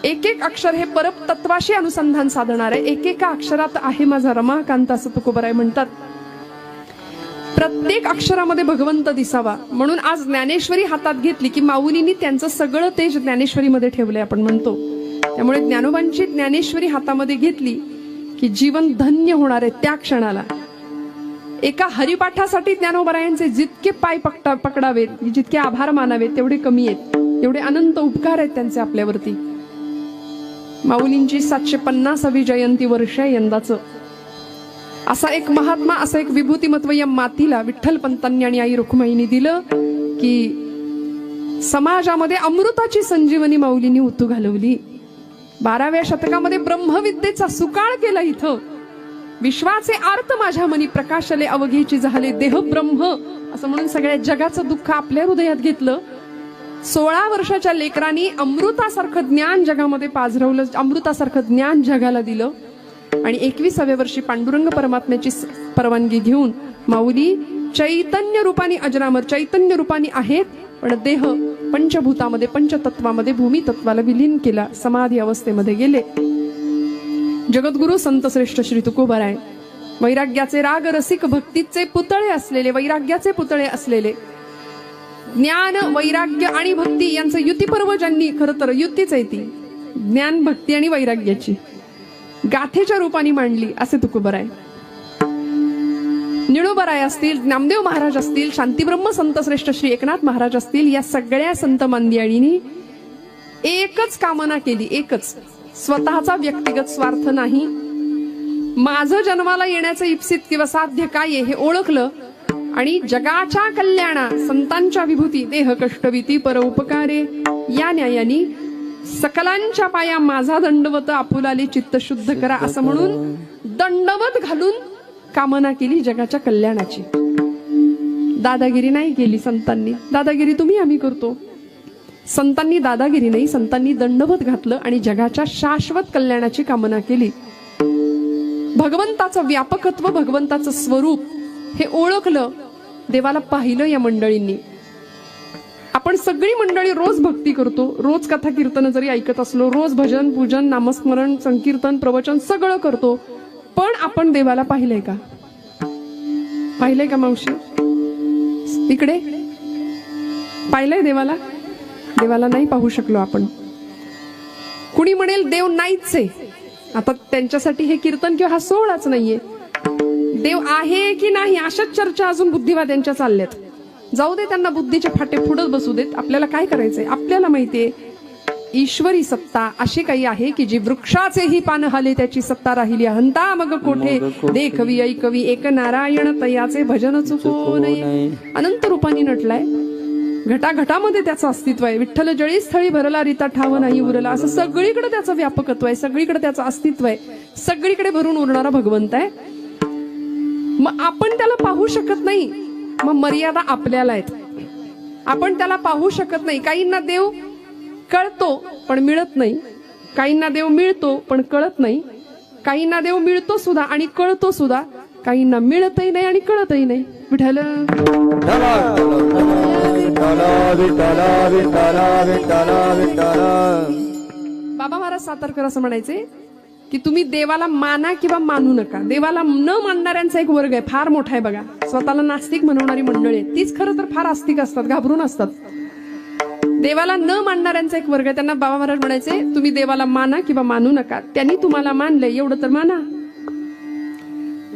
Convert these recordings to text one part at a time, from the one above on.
एक एक अक्षर हे परतत्वाशी अनुसंधान साधणार आहे. एकेका अक्षरात आहे माझा रमाकांत, असं तुकोबराय म्हणतात. प्रत्येक अक्षरामध्ये भगवंत दिसावा म्हणून आज ज्ञानेश्वरी हातात घेतली की माऊलींनी त्यांचं सगळं तेज ज्ञानेश्वरीमध्ये ठेवलंय आपण म्हणतो. त्यामुळे ज्ञानोबांची ज्ञानेश्वरी हातामध्ये घेतली की जीवन धन्य होणार आहे त्या क्षणाला. एका हरिपाठासाठी ज्ञानोबरायांचे जितके पाय पकडावेत, जितके आभार मानावेत तेवढे कमी आहेत. एवढे अनंत उपकार आहेत त्यांचे आपल्यावरती. माऊलींची 750वी जयंती वर्ष आहे यंदाचं. असा एक महात्मा, असं एक विभूतिमत्व या मातीला विठ्ठलपंतांनी आणि आई रुक्माईनी दिलं की समाजामध्ये अमृताची संजीवनी माऊलींनी उतू घालवली. 12व्या शतकामध्ये ब्रह्मविद्येचा सुकाळ केला. इथं विश्वाचे आर्त माझ्या मनी प्रकाशले अवघेची झाले देह ब्रह्म असं म्हणून सगळ्या जगाचं दुःख आपल्या हृदयात घेतलं. 16 वर्षाच्या लेकरांनी अमृतासारखं ज्ञान जगामध्ये पाझरवलं, अमृतासारखं ज्ञान जगाला दिलं. आणि 21व्या वर्षी पांडुरंग परमात्म्याची परवानगी घेऊन माऊली चैतन्य रूपाने अजरामर चैतन्य रूपाने आहेत, पण देह पंचभूतामध्ये पंचतत्वामध्ये भूमितत्वाला विलीन केला. समाधी अवस्थेमध्ये गेले. जगद्गुरु संत श्रेष्ठ श्री तुकोबराय वैराग्याचे राग रसिक भक्तीचे पुतळे असलेले, वैराग्याचे पुतळे असलेले, ज्ञान वैराग्य आणि भक्ती यांचं युतीपर्व ज्यांनी, खरं तर युतीच आहे ती ज्ञान भक्ती आणि वैराग्याची गाथेच्या रूपाने मांडली असे तुकोबराय. निळोबराय असतील, नामदेव महाराज असतील, शांतीब्रह्म संत श्रेष्ठ श्री एकनाथ महाराज असतील, या सगळ्या संत मंडळींनी एकच कामना केली, एकच. स्वतःचा व्यक्तिगत स्वार्थ नाही. माझं जन्माला येण्याचं इप्सित किंवा साध्य काय आहे हे ओळखलं आणि जगाच्या कल्याणा संतांच्या विभूती देह कष्टविती पर उपकारे या न्यायानी सकलांच्या पाया माझा दंडवत आपुलाले चित्त शुद्ध करा असं म्हणून दंडवत घालून कामना केली जगाच्या कल्याणाची. दादागिरी नाही केली संतांनी. दादागिरी तुम्ही आम्ही करतो. संतांनी दादागिरी नाही, संतांनी दंडवत घातलं आणि जगाच्या शाश्वत कल्याणाची कामना केली. भगवंताचं व्यापकत्व, भगवंताचं स्वरूप हे ओळखलं, देवाला पाहिलं या मंडळींनी. आपण सगळी मंडळी रोज भक्ती करतो, रोज कथा कीर्तन जरी ऐकत असलो, रोज भजन पूजन नामस्मरण संकीर्तन प्रवचन सगळं करतो, पण आपण देवाला पाहिलंय का? पाहिलंय का मावशी? इकडे पाहिलंय देवाला? देवाला नाही पाहू शकलो आपण. कुणी म्हणेल देव नाहीच आहे. आता त्यांच्यासाठी हे कीर्तन किंवा हा सोहळाच नाहीये. देव आहे की नाही अशाच चर्चा अजून बुद्धिवाद्यांच्या चालल्यात. जाऊ दे, त्यांना बुद्धीचे फाटे फुडत बसू देत. आपल्याला काय करायचंय? आपल्याला माहितीये ईश्वरी सत्ता अशी काही आहे की जी वृक्षाचेही पान हाले त्याची सत्ता राहिली. हंता मग कोठे देखवी ऐकवी एक नारायण तयाचे भजन चुको नये. अनंत रूपाने नटलाय. घटाघटामध्ये त्याचं अस्तित्व आहे. विठ्ठल जळी स्थळी भरला रीता ठाव नाही उरला असं सगळीकडे त्याचं व्यापकत्व आहे, सगळीकडे त्याचं अस्तित्व आहे, सगळीकडे भरून उरणारा भगवंत आहे. मग आपण त्याला पाहू शकत नाही. मग मर्यादा आपल्याला आहेत. आपण त्याला पाहू शकत नाही. काहींना देव कळतो पण मिळत नाही, काहींना देव मिळतो पण कळत नाही, काहींना देव मिळतो सुद्धा आणि कळतो सुद्धा, काहींना मिळतही नाही आणि कळतही नाही. विठ्ठल बाबा महाराज सातारकर असं म्हणायचे की तुम्ही देवाला माना किंवा मानू नका. देवाला न मानणाऱ्यांचा एक वर्ग आहे, फार मोठा आहे बघा. स्वतःला नास्तिक म्हणवणारी मंडळी तीच खरं तर फार आस्तिक असतात, घाबरून असतात. देवाला न मानणाऱ्यांचा एक वर्ग आहे. त्यांना बाबा महाराज म्हणायचे तुम्ही देवाला माना किंवा मानू नका. त्यांनी तुम्हाला मानलंय एवढं तर माना.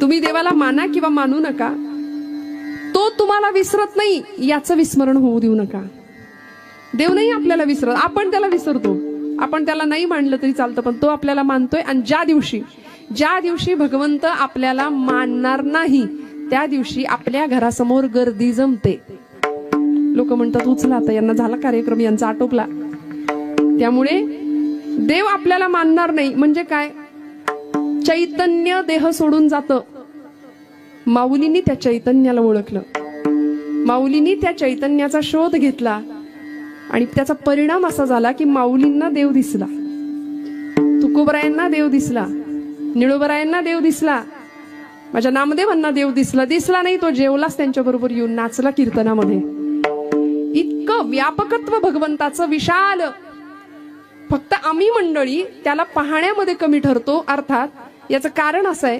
तुम्ही देवाला माना किंवा मानू नका, तो तुम्हाला विसरत नाही याचं विस्मरण होऊ देऊ नका. देव नाही आपल्याला विसरत, आपण त्याला विसरतो. आपण त्याला नाही मानलं तरी चालतं, पण तो आपल्याला मानतोय. आणि ज्या दिवशी भगवंत आपल्याला मानणार नाही त्या दिवशी आपल्या घरासमोर गर्दी जमते. लोक म्हणतात उचला आता, यांना झाला कार्यक्रम, यांचा आटोपला. त्यामुळे देव आपल्याला मानणार नाही म्हणजे काय? चैतन्य देह सोडून जातं. माऊलींनी त्या चैतन्याला ओळखलं, माऊलींनी त्या चैतन्याचा शोध घेतला आणि त्याचा परिणाम असा झाला की माऊलींना देव दिसला, तुकोबरायांना देव दिसला, निळोबरायांना देव दिसला, माझ्या नामदेवांना देव दिसला. दिसला नाही तो जेवलाच त्यांच्याबरोबर येऊन नाचला कीर्तनामध्ये. इतकं व्यापकत्व भगवंताचं विशाल. फक्त आम्ही मंडळी त्याला पाहण्यामध्ये कमी ठरतो. अर्थात याचं कारण असं आहे,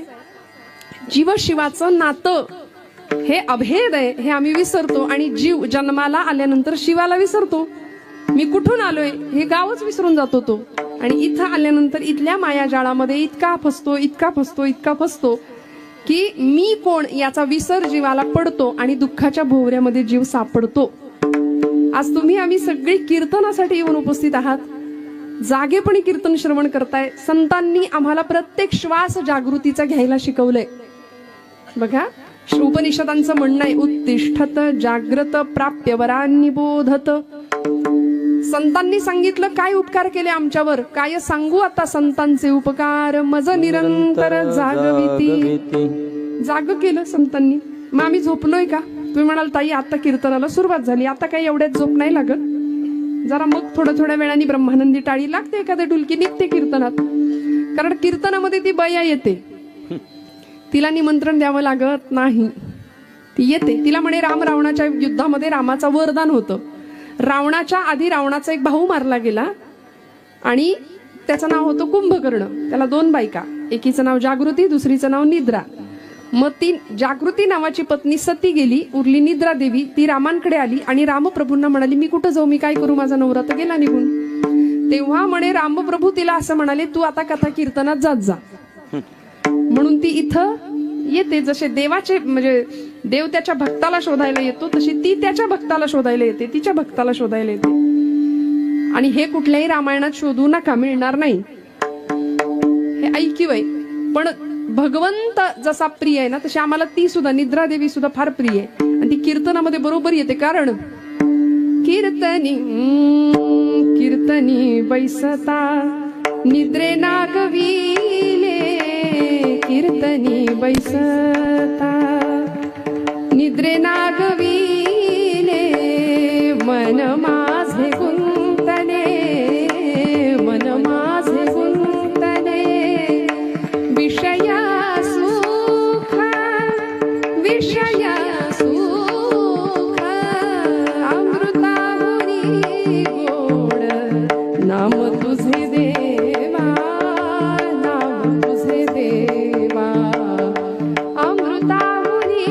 जीव शिवाचं नातं हे अभेद आहे हे आम्ही विसरतो आणि जीव जन्माला आल्यानंतर शिवाला विसरतो. मी कुठून आलोय हे गावच विसरून जातो तो, आणि इथं आल्यानंतर इथल्या मायाजाळामध्ये इतका फसतो की मी कोण याचा विसर जीवाला पडतो आणि दुःखाच्या भोवऱ्यामध्ये जीव सापडतो. आज तुम्ही आम्ही सगळी कीर्तनासाठी येऊन उपस्थित आहात, जागेपणी कीर्तन श्रवण करताय. संतांनी आम्हाला प्रत्येक श्वास जागृतीचा घ्यायला शिकवलंय. बघा, उपनिषदांचं म्हणणं आहे, उत्तिष्ठत जाग्रत प्राप्य वरांनी बोधत. संतांनी सांगितलं काय उपकार केले आमच्यावर, काय सांगू आता संतांचे उपकार. मज निरंतर जागविती. जाग केलं संतांनी. मग आम्ही झोपलोय का? तुम्ही म्हणाल ताई आता कीर्तनाला सुरुवात झाली, आता काही एवढ्यात झोप नाही लागत. जरा मग थोड्या वेळाने ब्रह्मानंदी टाळी लागते, एखाद्या डुलकी निघते कीर्तनात. कारण कीर्तनामध्ये ती बया येते, तिला निमंत्रण द्यावं लागत नाही, ती येते. तिला म्हणे राम रावणाच्या युद्धामध्ये रामाचा वरदान होतं. रावणाच्या आधी रावणाचा एक भाऊ मारला गेला आणि त्याचं नाव होतं कुंभकर्ण. त्याला 2 बायका, एकीचं नाव जागृती, दुसरीचं नाव निद्रा. मग ती जागृती नावाची पत्नी सती गेली, उरली निद्रा देवी. ती रामांकडे आली आणि रामप्रभूंना म्हणाली, मी कुठं जाऊ, मी काय करू, माझा नवरा तर गेला निघून. तेव्हा म्हणे रामप्रभू तिला असं म्हणाले, तू आता कथा कीर्तनात जात जा. म्हणून ती इथं येते. जसे देवाचे म्हणजे देव त्याच्या भक्ताला शोधायला येतो, तशी ती त्याच्या भक्ताला शोधायला येते, तिच्या भक्ताला शोधायला येते. आणि हे कुठल्याही रामायणात शोधू नका, मिळणार नाही. हे ऐकिवय. पण भगवंत जसा प्रिय आहे ना, तशी आम्हाला ती सुद्धा निद्रा देवी सुद्धा फार प्रिय आहे. आणि ती कीर्तनामध्ये बरोबर येते. कारण कीर्तनी बैसता निद्रे नागविले. कीर्तनी बैसता निद्रे नागविले. मन माझे गुंतले, मन माझे गुंतले. विषया सुख अमृताहुनी गोड. नाम तुझे देवा, नाम तुझे देवा. अमृताहुनी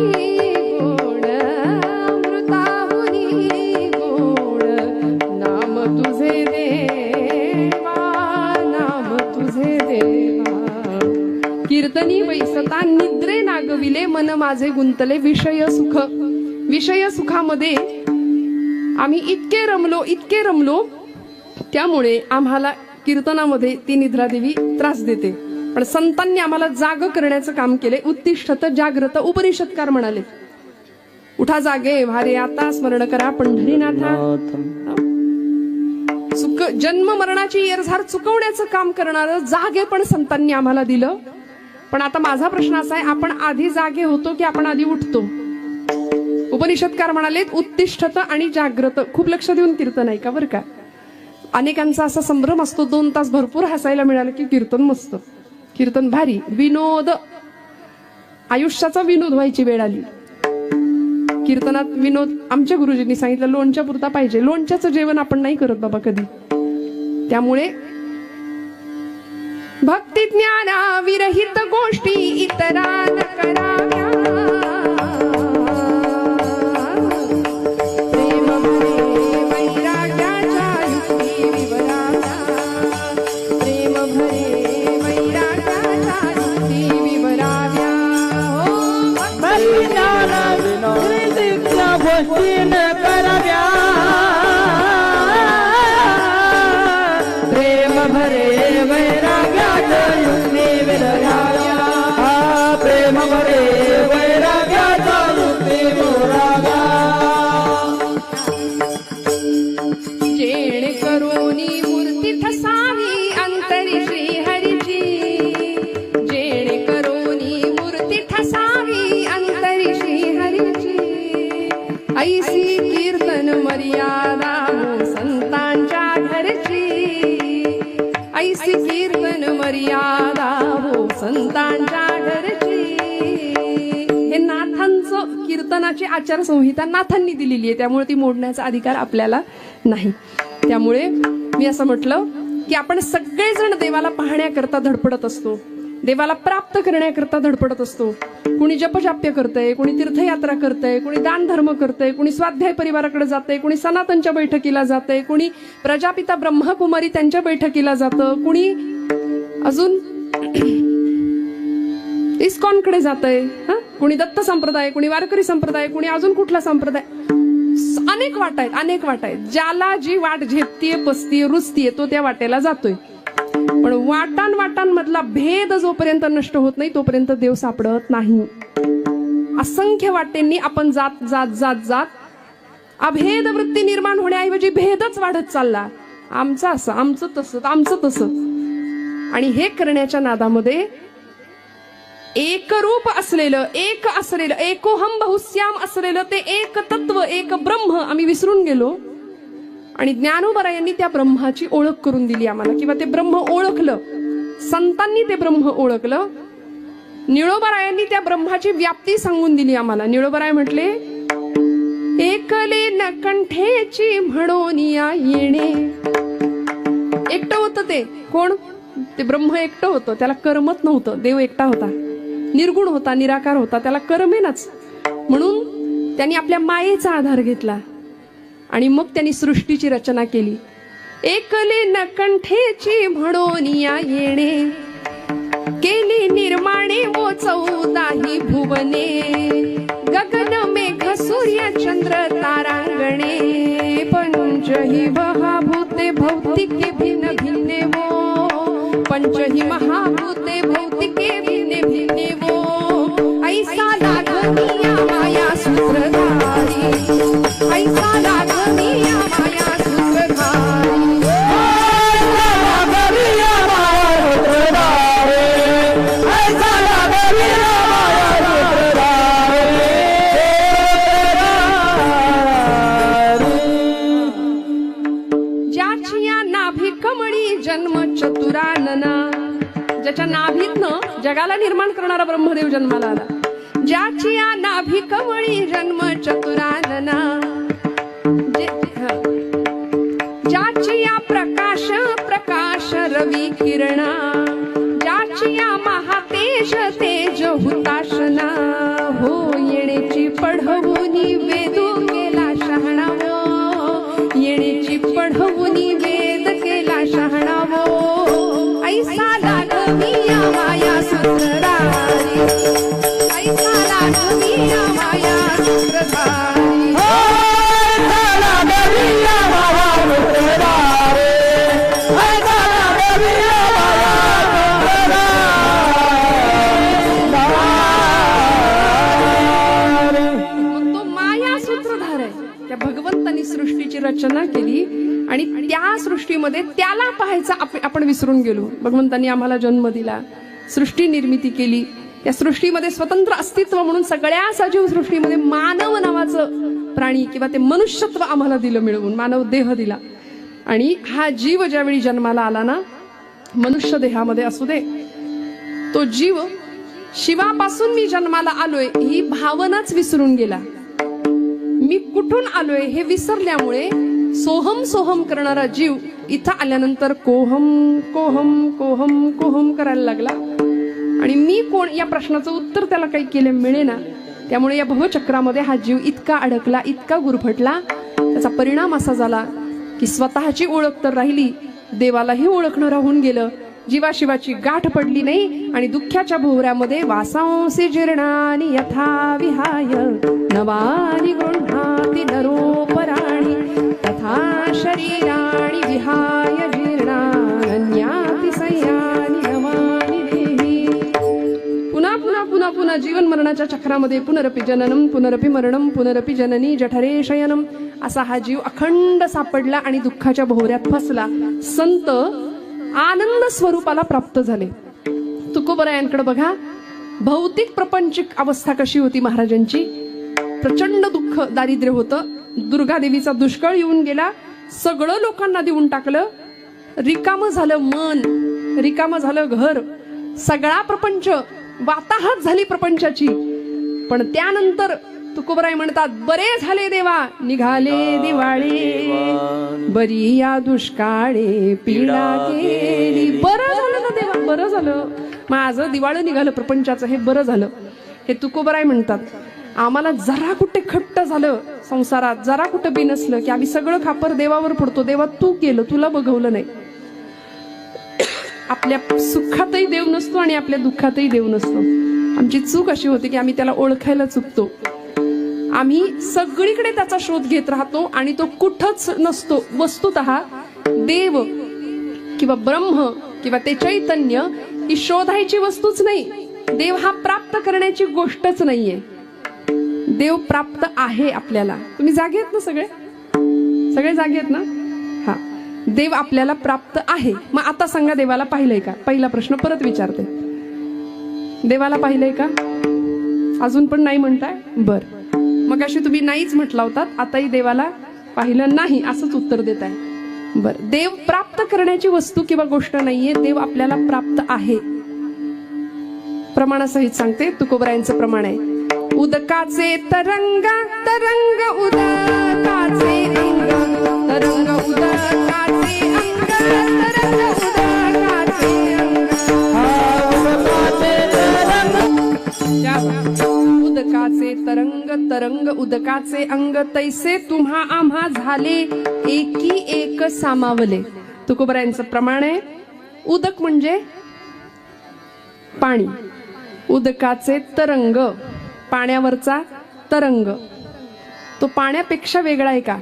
गोड, अमृताहुनी गोड. नाम तुझे देवा, नाम तुझे देवा. कीर्तनी बैसता निद्रे नागविले. मन माझे गुंतले. विषय सुखामध्ये आम्ही इतके रमलो, त्यामुळे आम्हाला कीर्तनामध्ये ती निद्रा देवी त्रास देते. पण संतांनी आम्हाला जाग करण्याचं काम केले. उत्तिष्ठत जाग्रत. उपनिषदकार म्हणाले, उठा जागे भारे आता, स्मरण करा पंढरीनाथा. जन्म मरणाची येरझार चुकवण्याचं काम करणारं जागे पण संतांनी आम्हाला दिलं. पण आता माझा प्रश्न असा आहे, आपण आधी जागे होतो की आपण आधी उठतो? उपनिषदकार म्हणाले उत्तिष्ठत आणि जाग्रत. खूप लक्ष देऊन कीर्तन ऐका बरं का. अनेकांचा असा संभ्रम असतो, 2 तास भरपूर हसायला मिळालं की कीर्तन मस्त, कीर्तन भारी, विनोद. आयुष्याचा विनोद व्हायची वेळ आली. कीर्तनात विनोद आमच्या गुरुजींनी सांगितलं लोणच्या पुरता पाहिजे. लोणच्याचं जेवण आपण नाही करत बाबा कधी. त्यामुळे भक्ती ज्ञाना विरहित गोष्टी इतरान कराव्या. प्रेम भरे वैराग्याच्या युक्ती विवराव्या. प्रेम भरे वैराग्याच्या युक्ती विवराव्या. भक्ती ज्ञाना विरहित गोष्टी न कराव्या. प्रेम भरे प्रेम भरे वैराग्याचा युक्ती विवराव्या. जेणे करोनी मूर्ती ठसावी अंतरी श्रीहरीची. जेणे करोनी मूर्ती ठसावी अंतरी श्रीहरीची. ऐसी कीर्तन मर्यादा संतांच्या घरची. ऐसी कीर्तन मर्यादा हो संतांच्या घरची. हे नाथांचं कीर्तनाची आचारसंहिता नाथांनी दिलेली आहे, त्यामुळे ती मोडण्याचा अधिकार आपल्याला नाही. त्यामुळे मी असं म्हटलं की आपण सगळेजण देवाला पाहण्याकरता धडपडत असतो, देवाला प्राप्त करण्याकरता धडपडत असतो. कुणी जपजाप्य करतंय, कुणी तीर्थयात्रा करतंय, कुणी दान धर्म करतंय, कुणी स्वाध्याय परिवाराकडे जातंय, कुणी सनातनच्या बैठकीला जातंय, कुणी प्रजापिता ब्रह्मकुमारी त्यांच्या बैठकीला जातं, कुणी अजून इस्कॉनकडे जातंय, कुणी दत्त संप्रदाय, कुणी वारकरी संप्रदाय, कुणी अजून कुठला संप्रदाय. अनेक वाटा आहेत, अनेक वाटा आहेत. ज्याला जी वाट झेपतीये, पसतीये, रुचतीये तो त्या वाटेला जातोय. पण वाटांमधला भेद जोपर्यंत नष्ट होत नाही तोपर्यंत देव सापडत नाही. असंख्य वाटेंनी आपण जात जात जात जात अभेद वृत्ती निर्माण होण्याऐवजी भेदच वाढत चालला. आमचं असं, आमचं तसं, आमचं तसं. आणि हे करण्याच्या नादामध्ये एकरूप असलेलं, एक असलेलं, एकोहम बहुश्याम असलेलं ते एक तत्व, एक ब्रह्म आम्ही विसरून गेलो. आणि ज्ञानोबरायांनी त्या ब्रह्माची ओळख करून दिली आम्हाला, किंवा ते ब्रह्म ओळखलं, संतांनी ते ब्रह्म ओळखलं. निळोबरायांनी त्या ब्रह्माची व्याप्ती सांगून दिली आम्हाला. निळोबराय म्हटले, एकले न कंठेची म्हणून या येणे. एकटं होतं ते. कोण? ते ब्रह्म एकटं होतं, त्याला कर्मच नव्हतं. देव एकटा होता, निर्गुण होता, निराकार होता, त्याला कर्मेनाच. म्हणून त्यांनी आपल्या मायेचा आधार घेतला आणि मग त्यांनी सृष्टीची रचना केली. एकले न कंठेची म्हणून या येणे, केली निर्माणे वो 14 भुवने, गगन मेघ सूर्य चंद्र तारांगणे, पंचही महाभूते भौतिके भिन्न भिन्ने वो, पंचही महाभूते भौतिके भिन्ने भिन्ने वो, ऐसा लागनिया माया सूत्रधारी, ऐसा लागनिया माया सूत्रधारी, ऐसा लागनिया माया सूत्रधारी, ज्याची नाभी कमळी जन्म चतुरानना, ज्याच्या नाभीतनं जगाला निर्माण करणारा ब्रह्मदेव जन्माला आला. ज्याची नाभी कमळी जन्म चतुरानना, ज्याची प्रकाश प्रकाश रवी किरणा, ज्याची महातेज तेज हुताशना, हो येण्याची पढवुनी वेदू केला शहाणावो, येण्याची पढवुनी वेद केला शहाणावो, ऐसा लागनिया माया सूत्रधारी, ऐसा लागनिया माया सूत्रधारी, ऐसा लागनिया माया सूत्रधारी, ऐसा लागनिया माया सूत्रधारी. मग तो माया सूत्रधार आहे. त्या भगवंतांनी सृष्टीची रचना केली आणि त्या सृष्टीमध्ये त्याला पाहायचा आपण विसरून गेलो. भगवंतांनी आम्हाला जन्म दिला, सृष्टी निर्मिती केली. त्या सृष्टीमध्ये स्वतंत्र अस्तित्व म्हणून सगळ्या सजीव सृष्टीमध्ये मानव नावाचं प्राणी किंवा ते मनुष्यत्व आम्हाला दिलं मिळवून, मानव देह दिला. आणि हा जीव ज्यावेळी जन्माला आला ना, मनुष्य देहामध्ये असू दे, तो जीव शिवापासून मी जन्माला आलोय ही भावनाच विसरून गेला. मी कुठून आलोय हे विसरल्यामुळे सोहम सोहम करणारा जीव इथं आल्यानंतर कोहम कोहम कोहम कोहम करायला लागला. आणि मी कोण या प्रश्नाचं उत्तर त्याला काही केले मिळेना. त्यामुळे या भवचक्रामध्ये हा जीव इतका अडकला, इतका गुरफटला. त्याचा परिणाम असा झाला की स्वतःची ओळख तर राहिली, देवालाही ओळखणं राहून गेलं. जीवाशिवाची गाठ पडली नाही आणि दुःखाच्या भोवऱ्यामध्ये वासांसी जीर्णानि यथा विहाय नवानि गृह्णाति नरोपराणि, तथा शरीराणि विहाय जीर्णान्याति संयानि नवानि देहि. पुन्हा पुन्हा पुन्हा पुन्हा जीवन मरणाच्या चक्रामध्ये पुनरपि जननम पुनरपि मरणम पुनरपि जननी जठरे शयनम असा हा जीव अखंड सापडला आणि दुःखाच्या भोवऱ्यात फसला. संत आनंद स्वरूपाला प्राप्त झाले. तुकोबरायांकडे बघा, भौतिक प्रपंचिक अवस्था कशी होती महाराजांची. प्रचंड दुःख दारिद्र्य होतं. दुर्गादेवीचा दुष्काळ येऊन गेला, सगळं लोकांना देऊन टाकलं, रिकामं झालं मन, रिकामं झालं घर, सगळा प्रपंच वाताहत झाली प्रपंचाची. पण त्यानंतर तुकोबराय म्हणतात, बरे झाले देवा निघाले दिवाळी, बरी या दुष्काळे पीडा गेली. बरं झालं ना देवा, बरं झालं, माझं दिवाळं निघालं प्रपंचाचं, हे बरं झालं. हे तुकोबराय म्हणतात, आम्हाला जरा कुठे खट्ट झालं संसारात, जरा कुठे बिनसलं की आम्ही सगळं खापर देवावर पडतो. देवा तू केलं, तुला बघवलं नाही. आपल्या सुखातही देव नसतो आणि आपल्या दुःखातही देव नसतो. आमची चूक अशी होती की आम्ही त्याला ओळखायला चुकतो. आम्ही सगळीकडे त्याचा शोध घेत राहतो आणि तो कुठंच नसतो. वस्तुतः देव किंवा ब्रह्म किंवा ते चैतन्य ही शोधायची वस्तूच नाही. देव हा प्राप्त करण्याची गोष्टच नाहीये. देव प्राप्त आहे आपल्याला. तुम्ही जागे आहेत ना सगळे? सगळे जागे आहेत ना? हा, देव आपल्याला प्राप्त आहे. मग आता सांगा, देवाला पाहिलंय का? पहिला प्रश्न परत विचारते, देवाला पाहिलंय का? अजून पण नाही म्हणताय? बर, मग अशी तुम्ही नाहीच म्हटला होतात, आताही देवाला पाहिलं नाही असंच उत्तर देत आहे. बर, देव प्राप्त करण्याची वस्तू किंवा गोष्ट नाहीये, देव आपल्याला प्राप्त आहे. प्रमाणासहित सांगते, तुकोबरायांचं प्रमाण आहे, उदकाचे तरंग तरंग उदकाचे अंग, तरंग उदकाचे अंग, तरंग उदकाचे अंग. उदकाचे तरंग तरंग उदकाचे अंग, तैसे तुम्हा आम्हा झाले एकी एक सामावले. तुकोबरायांचं प्रमाण आहे, उदक म्हणजे पाणी, उदकाचे तरंग पाण्यावरचा तरंग. तो पाण्यापेक्षा वेगळा आहे का?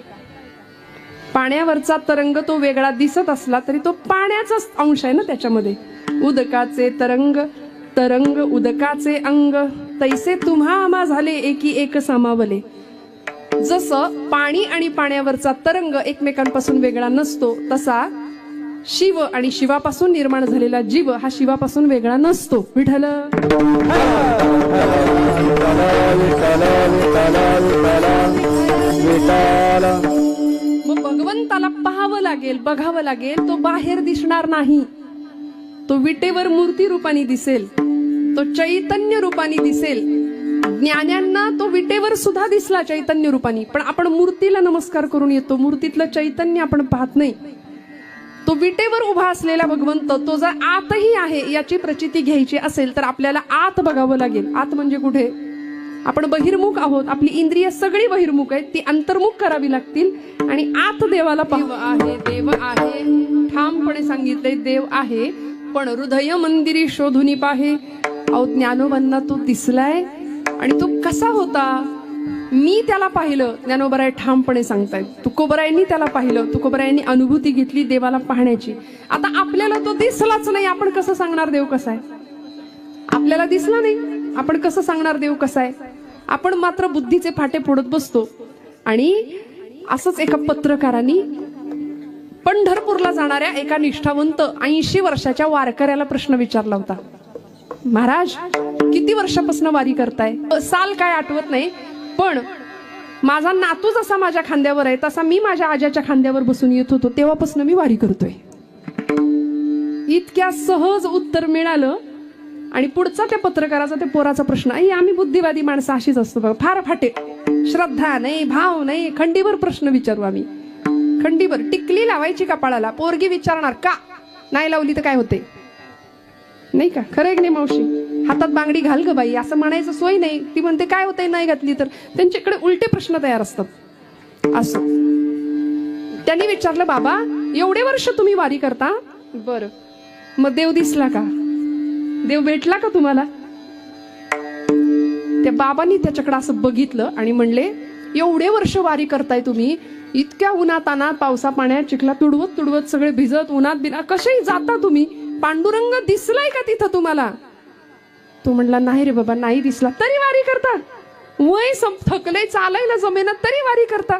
पाण्यावरचा तरंग तो वेगळा दिसत असला तरी तो पाण्याचाच अंश आहे ना त्याच्यामध्ये. उदकाचे तरंग तरंग उदकाचे अंग, तैसे तुम्हा आम्हा झाले एकी एक सामावले. जसं पाणी आणि पाण्यावरचा तरंग एकमेकांपासून वेगळा नसतो, तसा शिव आणि शिवापासून निर्माण झालेला जीव हा शिवापासून वेगळा नसतो. विठ्ठल मग भगवंताला पाहावं लागेल, बघावं लागेल. तो बाहेर दिसणार नाही, तो विटेवर मूर्ती रूपाने दिसेल, तो चैतन्य रूपाने दिसेल. ज्ञान्यांना तो विटेवर सुद्धा दिसला चैतन्य रूपाने, पण आपण मूर्तीला नमस्कार करून येतो, मूर्तीतलं चैतन्य आपण पाहत नाही. तो विटेवर उभा असलेला भगवंत तो जर आतही आहे याची प्रचिती घ्यायची असेल तर आपल्याला आत बघावं लागेल. आत म्हणजे कुठे? आपण बहिर्मुख आहोत, आपली इंद्रिय सगळी बहिर्मुख आहेत, ती अंतर्मुख करावी लागतील आणि आत देवाला देव आहे. देव आहे ठामपणे सांगितले, देव आहे, पण हृदय मंदिरी शोधुनी पाहे. अहो ज्ञानोबांना तो दिसलाय आणि तो कसा होता? मी त्याला पाहिलं, ज्ञानोबराय ठामपणे सांगतायत. तुकोबरायांनी त्याला पाहिलं, तुकोबरायांनी अनुभूती घेतली देवाला पाहण्याची. आता आपल्याला तो दिसलाच नाही, आपण कसं सांगणार देव कसा आहे? आपल्याला दिसला नाही, आपण कसं सांगणार देव कसा आहे? आपण मात्र बुद्धीचे फाटे फोडत बसतो. आणि असंच एका पत्रकारांनी पंढरपूरला जाणाऱ्या एका निष्ठावंत 80 वर्षाच्या वारकऱ्याला प्रश्न विचारला होता, महाराज किती वर्षापासून वारी करताय? साल काय आठवत नाही, पण माझा नातू जसा माझ्या खांद्यावर आहे तसा मी माझ्या आज्याच्या खांद्यावर बसून येत होतो, तेव्हापासून मी वारी करतोय. इतक्या सहज उत्तर मिळालं. आणि पुढचा त्या पत्रकाराचा, त्या पोराचा प्रश्न, आई आम्ही बुद्धिवादी माणसं अशीच असतो बघा, फार फाटे, श्रद्धा नाही, भाव नाही, खंडीवर प्रश्न विचारू आम्ही. खंडीवर टिकली लावायची कपाळाला, पोरगी विचारणार का नाही लावली तर काय होते, नाही का? खरं एक नाही मावशी, हातात बांगडी घाल ग बाई असं म्हणायचं सोय नाही. ती म्हणते काय होतंय नाही घातली तर. त्यांच्याकडे उलटे प्रश्न तयार असतात. असं त्यांनी विचारलं, बाबा एवढे वर्ष तुम्ही वारी करता, बर मग देव दिसला का? देव भेटला का तुम्हाला? त्या बाबांनी त्याच्याकडे असं बघितलं आणि म्हणले, एवढे वर्ष वारी करताय तुम्ही, इतक्या उन्हात अनात पावसा पाण्यात चिखला तुडवत तुडवत सगळे भिजत उन्हात बिना कशाही जाता तुम्ही, पांडुरंग दिसलाय का तिथं तुम्हाला? तो म्हणला, नाही रे बाबा नाही दिसला. तरी वारी करता? वय थकलंय, चालायला जमेना तरी वारी करता?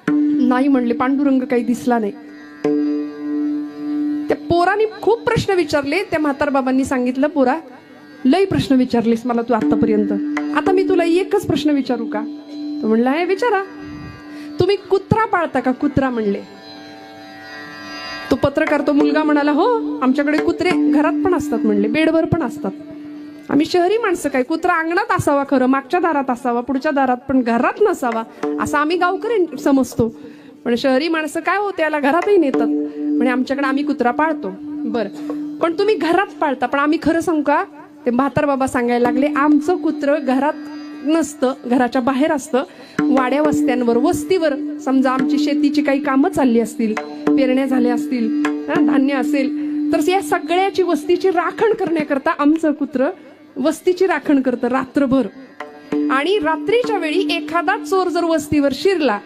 नाही म्हणले, पांडुरंग काही दिसला नाही. त्या पोरांनी खूप प्रश्न विचारले. त्या म्हातार बाबांनी सांगितलं, पोरा लई प्रश्न विचारलीस मला तू आतापर्यंत, आता मी तुला एकच प्रश्न विचारू का? तो म्हणला, हे विचारा. तुम्ही कुत्रा पाळता का? कुत्रा म्हणले. तो पत्रकार, तो मुलगा म्हणाला, हो आमच्याकडे कुत्रे घरात पण असतात म्हणले, बेडवर पण असतात. आम्ही शहरी माणसं काय, कुत्रा अंगणात असावा खरं, मागच्या दारात असावा, पुढच्या दारात, पण घरात नसावा असं आम्ही गावकरी समजतो. पण शहरी माणसं काय होते, याला घरातही नेतात. म्हणजे आमच्याकडे आम्ही कुत्रा पाळतो. बरं, पण तुम्ही घरात पाळता, पण आम्ही खरं सांगू का, ते म्हातार बाबा सांगायला लागले, आमचं कुत्र घरात नसतं, घराच्या बाहेर असतं. वाड्या वस्त्यांवर, वस्तीवर, समजा आमची शेतीची काही कामं चालली असतील, पेरण्या झाल्या असतील, धान्य असेल, तर या सगळ्याची वस्तीची राखण करण्याकरता आमचं कुत्र वस्तीची राखण करतं रात्रभर. आणि रात्रीच्या वेळी एखादा चोर जर वस्तीवर शिरला,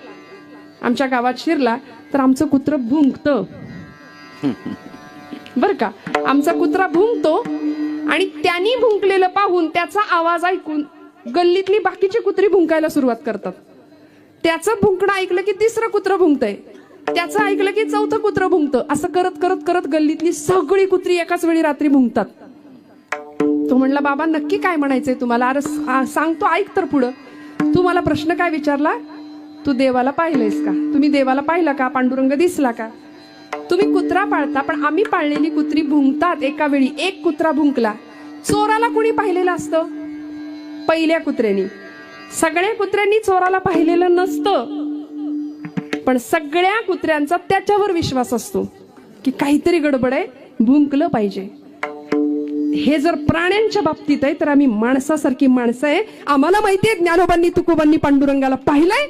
आमच्या गावात शिरला, तर आमचं कुत्र भुंकतं. बर का, आमचा कुत्रा भुंकतो आणि त्यांनी भुंकलेलं पाहून त्याचा आवाज ऐकून गल्लीतली बाकीची कुत्री भुंकायला सुरुवात करतात. त्याचं भुंकणं ऐकलं की तिसरं कुत्र भुंकतंय, त्याचं ऐकलं की चौथं कुत्र भुंकतं. असं करत करत करत गल्लीतली सगळी कुत्री एकाच वेळी रात्री भुंकतात. तो म्हणला, बाबा नक्की काय म्हणायचंय तुम्हाला? अरे सांगतो, ऐक तर पुढं. तू मला प्रश्न काय विचारला? तू देवाला पाहिलंयस का? तुम्ही देवाला पाहिला का? पांडुरंग दिसला का? तुम्ही कुत्रा पाळता, पण आम्ही पाळलेली कुत्री भुंकतात एका वेळी. एक कुत्रा भुंकला, चोराला कुणी पाहिलेलं असतं? पहिल्या कुत्र्यांनी. सगळ्या कुत्र्यांनी चोराला पाहिलेलं नसतं, पण सगळ्या कुत्र्यांचा त्याच्यावर विश्वास असतो की काहीतरी गडबड आहे, भुंकलं पाहिजे. हे जर प्राण्यांच्या बाबतीत आहे, तर आम्ही माणसासारखी माणसं आहे. आम्हाला माहितीये ज्ञानोबांनी तुकोबांनी पांडुरंगाला पाहिलंय,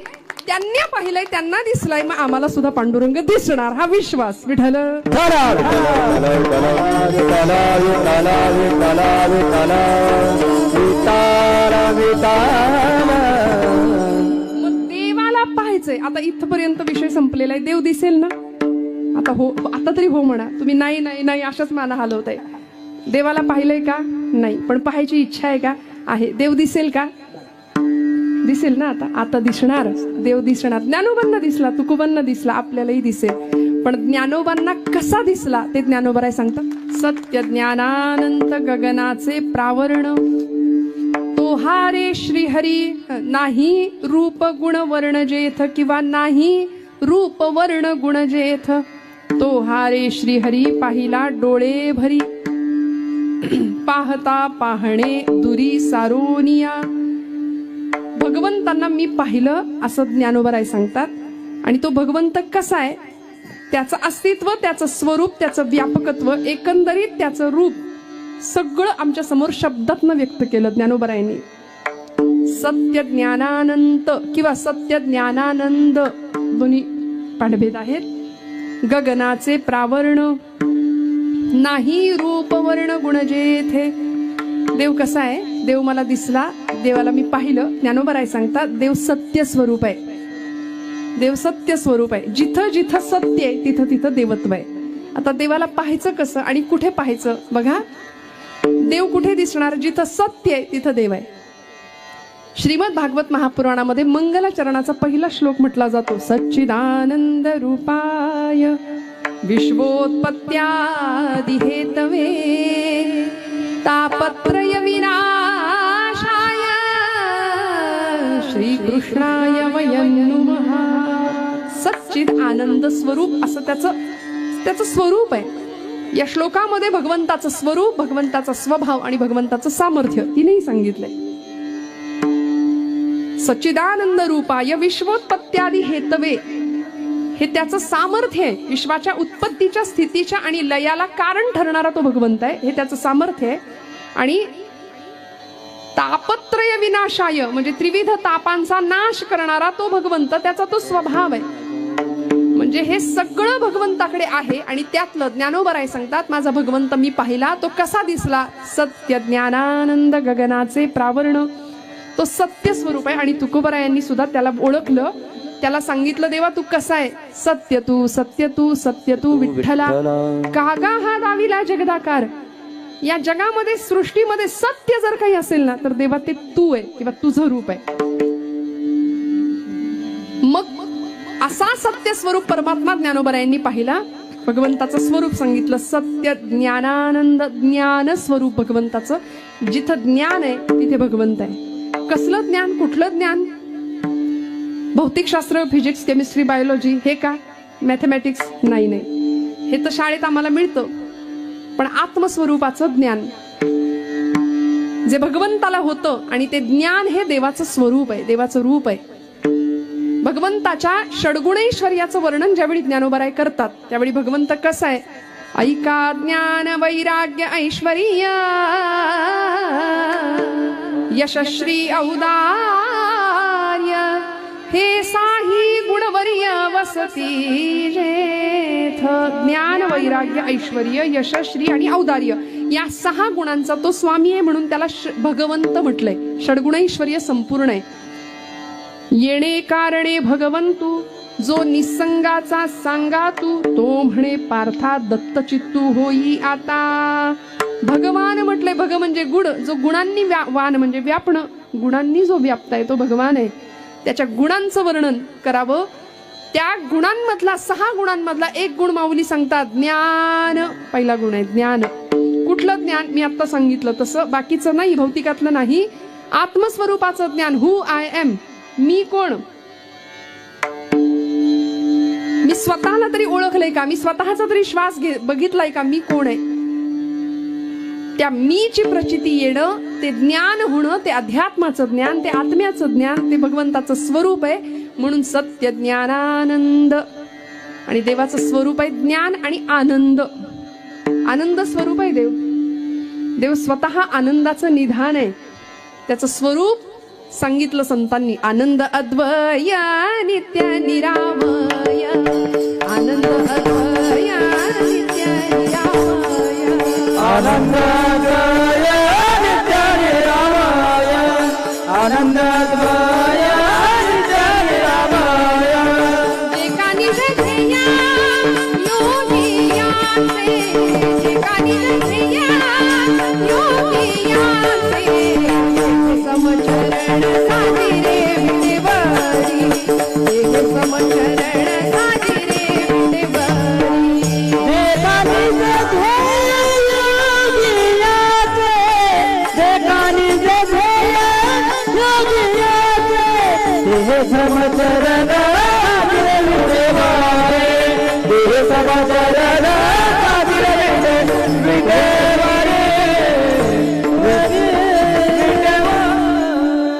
त्यांनी पाहिलंय, त्यांना दिसलाय, मग आम्हाला सुद्धा पांडुरंग दिसणार, हा विश्वास. विठ्ठल मग देवाला पाहायचंय. आता इथपर्यंत विषय संपलेला आहे. देव दिसेल ना? आता हो, आता तरी हो म्हणा. तुम्ही नाही नाही नाही अशाच माना हलवत आहे. देवाला पाहिलंय का? नाही, पण पाहायची इच्छा आहे का? आहे. देव दिसेल का? दिसेल ना. आता दिसणार. देव दिसणार. ज्ञानोबांना दिसला, तुकोबांना दिसला, आपल्यालाही दिसेल. पण ज्ञानोबांना कसा दिसला ते ज्ञानोबराय सांगतात. सत्य ज्ञानानंत गगनाचे प्रावरण, तो हा रे श्रीहरी नाही रूप गुण वर्ण जेथ, किंवा नाही रूप वर्ण गुण जेथ, तो हा रे श्रीहरी पाहिला डोळे भरी, पाहता पाहणे दुरी सारोनिया. भगवंतांना मी पाहिलं असं ज्ञानोबराय सांगतात. आणि तो भगवंत कसा आहे, त्याचं अस्तित्व, त्याचं स्वरूप, त्याचं व्यापकत्व, एकंदरीत त्याचं रूप सगळं आमच्या समोर शब्दातनं व्यक्त केलं ज्ञानोबरायांनी. सत्य ज्ञानानंत किंवा सत्य ज्ञानानंद दोन्ही पाठभेद आहेत. गगनाचे प्रावरण, नाही रूप वर्ण गुण जेथे. देव कसा आहे? देव मला दिसला, देवाला मी पाहिलं. ज्ञानोबराय सांगतात देव सत्य स्वरूप आहे. देव सत्य स्वरूप आहे. जिथं जिथं सत्य आहे तिथं तिथं देवत्व आहे. आता देवाला पाहायचं कसं आणि कुठे पाहायचं? बघा, देव कुठे दिसणार? जिथं सत्य आहे तिथं देव आहे. श्रीमद भागवत महापुराणामध्ये मंगलाचरणाचा पहिला श्लोक म्हटला जातो. सच्चिदानंद रूपाय विश्वोत्पत्त्यादि हेतवे तापत्रय विनाशाय श्रीकृष्णाय वयं नमः. सच्चिद आनंद स्वरूप असं त्याचं स्वरूप आहे. या श्लोकामध्ये भगवंताचं स्वरूप, भगवंताचा स्वभाव आणि भगवंताचं सामर्थ्य तिनेही सांगितलंय. सच्चिदानंद रूपाय विश्वोत्पत्त्यादि हेतवे, हे त्याचं सामर्थ्य आहे. विश्वाच्या उत्पत्तीच्या, स्थितीच्या आणि लयाला कारण ठरणारा तो भगवंत आहे. हे त्याचं सामर्थ्य आहे. आणि तापत्रय विनाशाय म्हणजे त्रिविध तापांचा नाश करणारा तो भगवंत, त्याचा तो स्वभाव आहे. म्हणजे हे सगळं भगवंताकडे आहे. आणि त्यातलं ज्ञानोबराय सांगतात माझा भगवंत मी पाहिला. तो कसा दिसला? सत्य ज्ञानानंद गगनाचे प्रावरण, तो सत्य स्वरूप आहे. आणि तुकोबरायांनी सुद्धा त्याला ओळखलं, त्याला सांगितलं देवा तू कसा आहे? सत्य तू, सत्य तू, सत्य तू विठ्ठला. कागा हा दाविला जगदाकार. या जगामध्ये, सृष्टीमध्ये सत्य जर काही असेल ना, तर देवा ते तू आहे किंवा तुझं रूप आहे. मग असा सत्य स्वरूप परमात्मा ज्ञानोबरायांनी पाहिला. भगवंताचं स्वरूप सांगितलं. सत्य ज्ञानानंद, ज्ञान स्वरूप भगवंताचं. जिथं ज्ञान आहे तिथे भगवंत आहे. कसलं ज्ञान? कुठलं ज्ञान? भौतिकशास्त्र, फिजिक्स, केमिस्ट्री, बायोलॉजी हे का? मॅथमॅटिक्स नाही. हे तर शाळेत आम्हाला मिळतं. पण आत्मस्वरूपाचं ज्ञान, जे भगवंताला होतं आणि ते ज्ञान हे देवाचं स्वरूप आहे, देवाचं रूप आहे. भगवंताच्या षडगुणैश्वर्याचं वर्णन ज्यावेळी ज्ञानोबराय करतात त्यावेळी भगवंत कसा आहे, ऐका ज्ञान वैराग्य ऐश्वर्य यशश्री औदार्य हे साही गुणवर्य वसती जेथ. ज्ञान वैराग्य ऐश्वर्य यशश्री आणि औदार्य या 6 गुणांचा तो स्वामी आहे, म्हणून त्याला भगवंत म्हटलंय. षडगुणैश्वर्य संपूर्ण आहे. येणे कारणे भगवंतू जो निसंगाचा सांगा तू, तो म्हणे पार्था दत्तचित्तू होई आता. भगवान म्हटलंय, भग म्हणजे गुण, जो गुणांनी वान म्हणजे व्यापणं, गुणांनी जो व्यापताय तो भगवान आहे. त्याच्या गुणांचं वर्णन करावं. त्या गुणांमधला 6 गुणांमधला एक गुण माऊली सांगतात ज्ञान. पहिला गुण आहे ज्ञान. कुठलं ज्ञान? मी आता सांगितलं तसं, बाकीचं नाही, भौतिकातलं नाही. आत्मस्वरूपाचं ज्ञान. हु आय एम, मी कोण, मी स्वतःला तरी ओळखलंय का, मी स्वतःचा तरी श्वास बघितलाय का, मी कोण आहे. त्या मीची प्रचिती येणं, ते ज्ञान होणं, ते अध्यात्माचं ज्ञान, ते आत्म्याचं ज्ञान, ते भगवंताचं स्वरूप आहे. म्हणून सत्य ज्ञानानंद. आणि देवाचं स्वरूप आहे ज्ञान आणि आनंद. आनंद स्वरूप आहे देव. देव स्वतः आनंदाचं निधान आहे. त्याचं स्वरूप सांगितलं संतांनी. आनंद अद्वय नित्य निरामय, आनंद अद्वय नित्य निरामय, आनंद अद्वय नित्य निरामय, आनंद अद्वय नित्य निरामय. एका निज ध्येया योगियाचे, एका निज ध्येया योगियाचे समचरण साजिरे विटेवरी, एक समचरण साजिरे विटेवरी. एका निज ध्येय योगियाचे, एका निज ध्येय योगियाचे, देह समचरण साजिरे विटेवरी, देह समचरण साजिरे विटेवरी.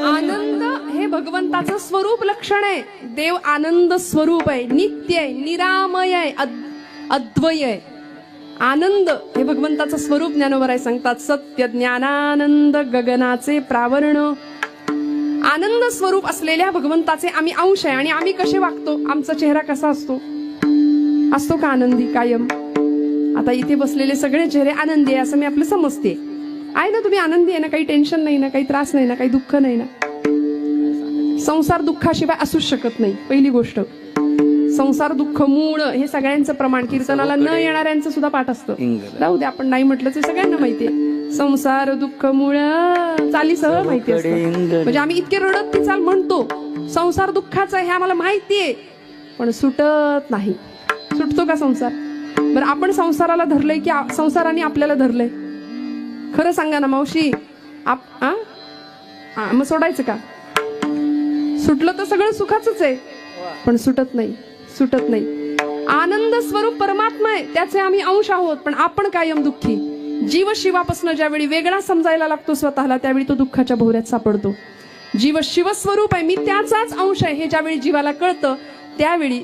आनंद हे भगवंताचं स्वरूप लक्षण आहे. देव आनंद स्वरूप आहे, नित्य आहे, निरामय आहे, अद्वय आहे. आनंद हे भगवंताचं स्वरूप ज्ञानोबराय सांगतात. सत्य ज्ञानानंद गगनाचे प्रावरण. आनंद स्वरूप असलेल्या भगवंताचे आम्ही अंश आहे. आणि आम्ही कसे वागतो, आमचा चेहरा कसा असतो, असतो का आनंदी कायम? आता इथे बसलेले सगळे चेहरे आनंदी आहे असं मी आपलं समजते. आहे ना, तुम्ही आनंदी आहे ना, काही टेन्शन नाही ना, काही त्रास नाही ना, काही दुःख नाही ना. संसार दुःखाशिवाय असूच शकत नाही. पहिली गोष्ट, संसार दुःख मूळ हे सगळ्यांचं प्रमाण. कीर्तनाला न येणाऱ्यांचं सुद्धा पाठ असतं. राहू दे, आपण नाही म्हटलं ते सगळ्यांना माहितीये. संसार दुःख मूळ चाली सह माहिती असतं. म्हणजे आम्ही इतके रडत ती चाल म्हणतो संसार दुःखाचा हे आम्हाला माहितीये, पण सुटत नाही. सुटतो का संसार? बरं, आपण संसाराला धरलंय की संसाराने आपल्याला धरलंय? खरं सांगा ना मावशी. मग सोडायचं का? सुटलं तर सगळं सुखाचंच आहे, पण सुटत नाही, सुटत नाही. आनंद स्वरूप परमात्मा आहे, त्याचे आम्ही अंश आहोत, पण आपण कायम दुःखी. जीव शिवापासून ज्यावेळी वेगळा समजायला लागतो स्वतःला, त्यावेळी तो दुःखाच्या भोवऱ्यात सापडतो. जीव शिवस्वरूप आहे, मी त्याचाच अंश आहे, हे ज्यावेळी जीवाला कळतं त्यावेळी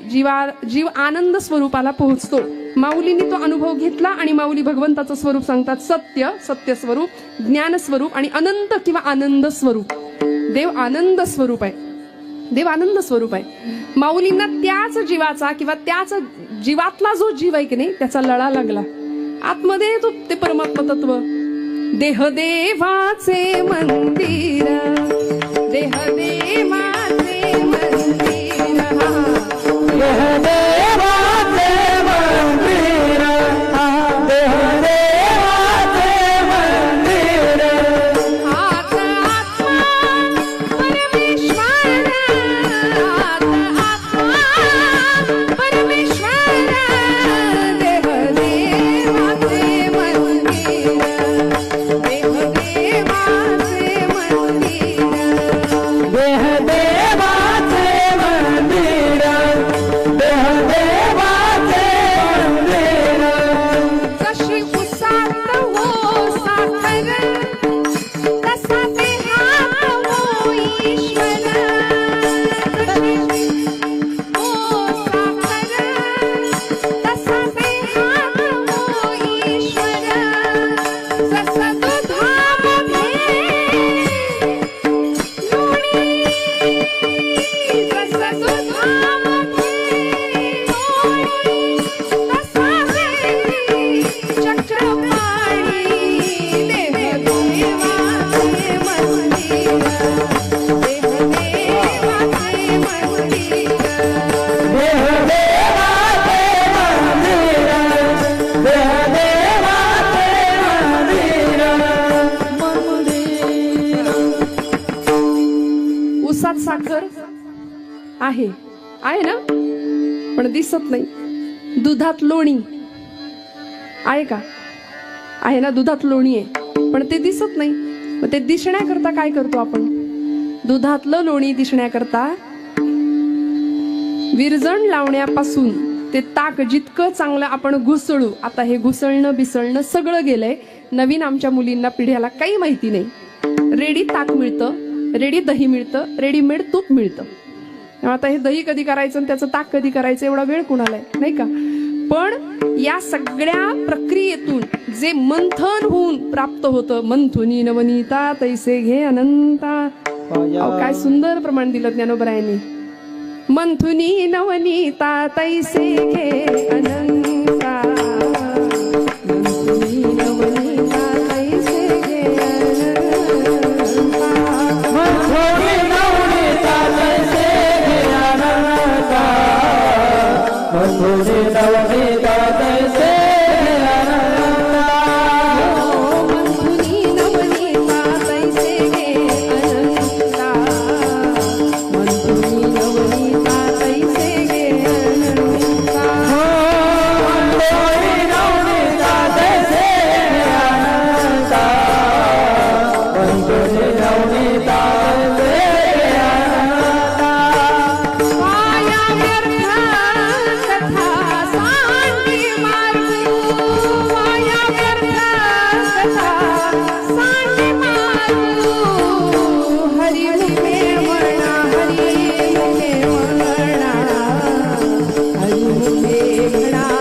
जीव आनंद स्वरूपाला पोहोचतो. माऊलींनी तो अनुभव घेतला आणि माऊली भगवंताचं स्वरूप सांगतात. सत्य, सत्य स्वरूप, ज्ञान स्वरूप आणि अनंत किंवा आनंद स्वरूप. देव आनंद स्वरूप आहे, देव आनंद स्वरूप आहे. माऊलींना त्याच जीवाचा किंवा त्याच जीवातला जो जीव आहे की नाही त्याचा लळा लागला. आतमध्ये तो ते परमात्मा तत्व. देह देवाचे मंदिर, देह देवाचे मंदिर, देह देवाचे मंदिर, देह देवाचे मंदिर. आत आत्मा परमेश्वर, आत आत्मा परमेश्वर, देह देवाचे मंदिर, देह देवाचे मंदिर, देह देवाचे मंदिर, देह आहे आहे ना, पण दिसत नाही. दुधात लोणी आहे का? आहे ना, दुधात लोणी आहे, पण ते दिसत नाही. मग ते दिसण्याकरता काय करतो आपण? दुधातलं लोणी दिसण्याकरता विरजण लावण्यापासून ते ताक जितकं चांगलं आपण घुसळू. आता हे घुसळणं बिसळणं सगळं गेलंय. नवीन आमच्या मुलींना पिढ्याला काही माहिती नाही. रेडी ताक मिळतं, रेडी दही मिळतं, रेडीमेड तूप मिळतं. आता हे दही कधी करायचं आणि त्याचं ताक कधी करायचं एवढा वेळ कुणाला आहे, नाही का? पण या सगळ्या प्रक्रियेतून जे मंथन होऊन प्राप्त होतं, मंथुनी नवनीता तैसे घे अनंता. काय सुंदर प्रमाण दिलं ज्ञानोबरायांनी. मंथुनी नवनीता तैसे घे अनंता, मंथुनी नवनीता तैसे घे अनंता, मंथुनी नवनीता तैसे घे अनंता, मंथुनी नवनीता तैसे घे अनंता, मंथुनी नवनीता तैसे घे अनंता, मंथुनी नवनीता तैसे घे अनंता, मंथुनी नवनीता तैसे घे अनंता, मंथुनी नवनीता तैसे घे अनंता. वाया व्यर्थ कथा सांडी मारू, वाया व्यर्थ कथा सांडी मारू. हरी मुखे म्हणा, हरी मुखे म्हणा, हरी मुखे म्हणा, हरी मुखे म्हणा,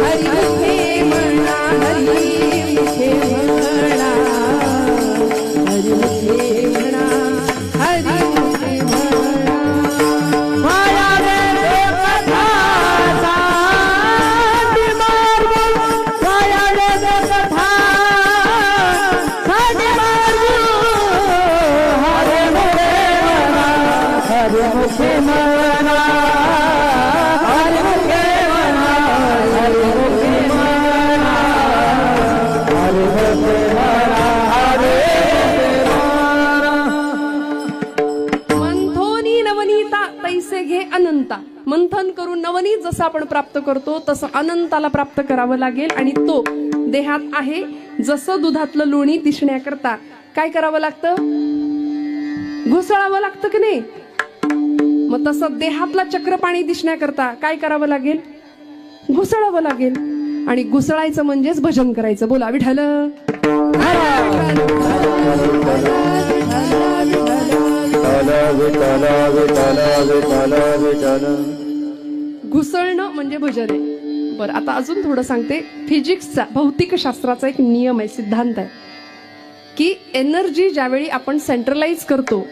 हरी मुखे म्हणा, हरी मुखे म्हणा, हरी मुखे म्हणा, हरी मुखे म्हणा. माया रे कथा सांडी मारू, माया रे कथा सांडी मारू. हरे मुखे म्हणा, हरे मुखे म्हणा, हरे मुखे म्हणा, हरे मुखे म्हणा, हरे मुखे म्हणा, हरे मंथोनी नवनीता तैसे घे अनंता. मंथन करून नवनीत जसं आपण प्राप्त करतो तसं अनंताला प्राप्त करावं लागेल. आणि तो देहात आहे. जसं दुधातलं लोणी दिसण्याकरता काय करावं लागतं? घुसळावं लागतं की नाही? मग तसं देहातला चक्रपाणी दिसण्याकरता काय करावं लागेल? घुसळावं लागेल. आणि घुसळायचं म्हणजेच भजन करायचं. बोला विठ्ठल. घुसळणं म्हणजे भजन आहे. बरं, आता अजून थोडं सांगते. फिजिक्सचा, भौतिक शास्त्राचा एक नियम आहे, सिद्धांत आहे की एनर्जी ज्यावेळी आपण सेंट्रलाइज करतो,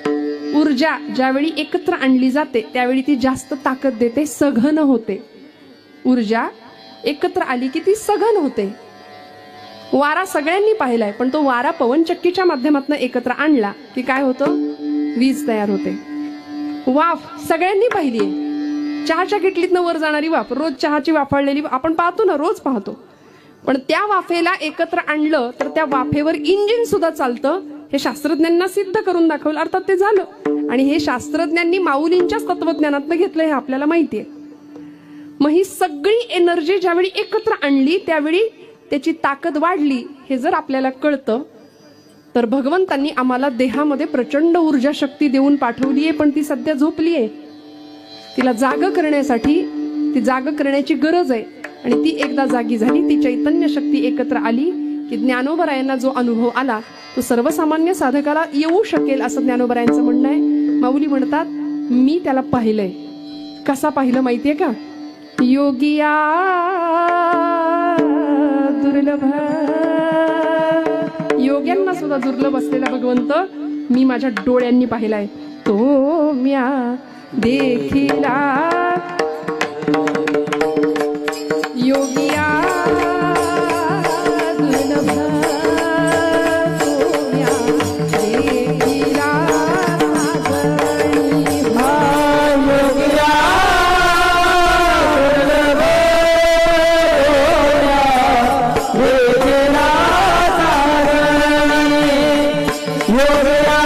ऊर्जा ज्यावेळी एकत्र आणली जाते त्यावेळी ती जास्त ताकद देते, सघन होते. ऊर्जा एकत्र आली की ती सघन होते. वारा सगळ्यांनी पाहिलाय, पण तो वारा पवनचक्कीच्या माध्यमातून एकत्र आणला की काय होतं? वीज तयार होते. वाफ सगळ्यांनी पाहिली आहे. चहाच्या किटलीतनं वर जाणारी वाफ, रोज चहाची वाफाळलेली आपण पाहतो ना, रोज पाहतो. पण त्या वाफेला एकत्र आणलं तर त्या वाफेवर इंजिन सुद्धा चालतं. हे शास्त्रज्ञांना सिद्ध करून दाखवलं. अर्थात ते झालं. आणि हे शास्त्रज्ञांनी माऊलींच्याच तत्वज्ञानातनं घेतलं, हे आपल्याला माहितीये. मग ही सगळी एनर्जी ज्यावेळी एकत्र आणली त्यावेळी त्याची ताकद वाढली. हे जर आपल्याला कळतं तर भगवंतांनी आम्हाला देहामध्ये प्रचंड ऊर्जा शक्ती देऊन पाठवली आहे, पण ती सध्या झोपली आहे. तिला जाग करण्यासाठी, ती जाग करण्याची गरज आहे. आणि ती एकदा जागी झाली, ती चैतन्य शक्ती एकत्र आली की ज्ञानोबरायांना जो अनुभव आला तो सर्वसामान्य साधकाला येऊ शकेल, असं ज्ञानोबरायांचं म्हणणं आहे. माऊली म्हणतात, मी त्याला पाहिलंय. कसा पाहिलं माहितीये का? योगिया दुर्लभ, योग्यांना सुद्धा दुर्लभ असलेला भगवंत मी माझ्या डोळ्यांनी पाहिलाय. तो म्या देखिला योगिया दुर्लभ, तो म्या देखिला साजणी. योगिया दुर्लभ, योगिया